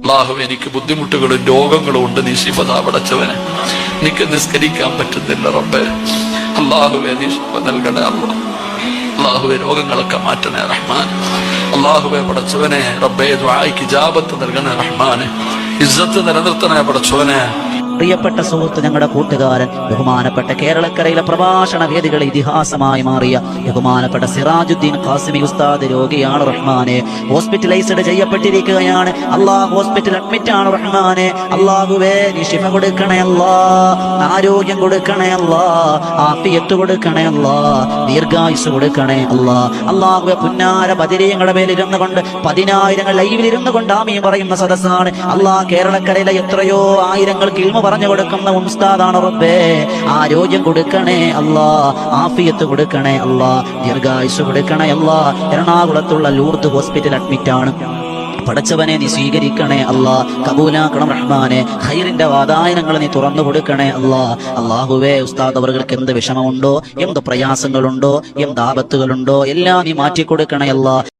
അല്ലാഹുവേ എനിക്ക് ബുദ്ധിമുട്ടുകളും രോഗങ്ങളും ഉണ്ട്, നീ ശിഫ പടച്ചവനെ. എനിക്ക് നിസ്കരിക്കാൻ പറ്റുന്നില്ല റബ്ബേ, അല്ലാഹുവേ നീ ശിഫ നൽകണേ അല്ലാഹുവേ രോഗങ്ങളൊക്കെ മാറ്റണേ റഹ്മാൻ. അല്ലാഹുവേ പടച്ചവനെ റബ്ബേ ദുആഇക്ക് ഇജാബത്ത് നൽകണേ റഹ്മാനെ. ഇസ്സത്ത് നിലനിർത്തണേ പടച്ചവനെ. പ്രിയപ്പെട്ട സുഹൃത്ത്, ഞങ്ങളുടെ കൂട്ടുകാരൻ, ബഹുമാനപ്പെട്ട കേരളക്കരയിലെ പ്രഭാഷണ വേദികൾ ഇതിഹാസമായി മാറിയ ബഹുമാനപ്പെട്ട സിറാജുദ്ദീൻ ഖാസിമി ഉസ്താദ് രോഗിയാണ് റഹ്മാനെ. ഹോസ്പിറ്റലൈസ്ഡ് ചെയ്യപ്പെട്ടിരിക്കുകയാണ്. ഹോസ്പിറ്റൽ അഡ്മിറ്റ് ആണ് റഹ്മാനെ. അല്ലാഹുവേ നീ ശിഫ കൊടുക്കണേ അല്ലാ, ആരോഗ്യം കൊടുക്കണേ അല്ലാ, ആഫിയത്ത് കൊടുക്കണേ അല്ലാ, ദീർഘായുസ് കൊടുക്കണേ അല്ലാ. അല്ലാഹുവേ പുന്നാര ബദരീങ്ങളുടെ മേലിരുന്നു കൊണ്ട് 10,000 ലൈവിലിരുന്നു കൊണ്ട് ആമീൻ പറയുന്ന സദസ്സാണ്. കേരളക്കരയിലെ എത്രയോ ആയിരങ്ങൾക്ക് ഇൽമ പറഞ്ഞു കൊടുക്കുന്ന ഉസ്താദാണ് റബ്ബേ. ആരോഗ്യം കൊടുക്കണേ അല്ലാ, ആഫിയത്ത് കൊടുക്കണേ അല്ലാ, ദീർഘായുസ് കൊടുക്കണേ അല്ലാ. എറണാകുളത്തുള്ള ലൂർദ് ഹോസ്പിറ്റൽ അഡ്മിറ്റ് ആണ്. പടച്ചവനെ നീ സ്വീകരിക്കണേ അല്ലാ, കബൂലാക്കണം റഹ്മാനെ. ഖൈറിന്റെ വാതായനങ്ങൾ നീ തുറന്നു കൊടുക്കണേ അല്ലാ. അല്ലാഹുവേ ഉസ്താദ് അവർക്ക് എന്ത് വിഷമമുണ്ടോ, എന്ത് പ്രയാസങ്ങളുണ്ടോ, എന്ത് ആപത്തുകളുണ്ടോ എല്ലാം നീ മാറ്റിക്കൊടുക്കണേ അല്ലാ.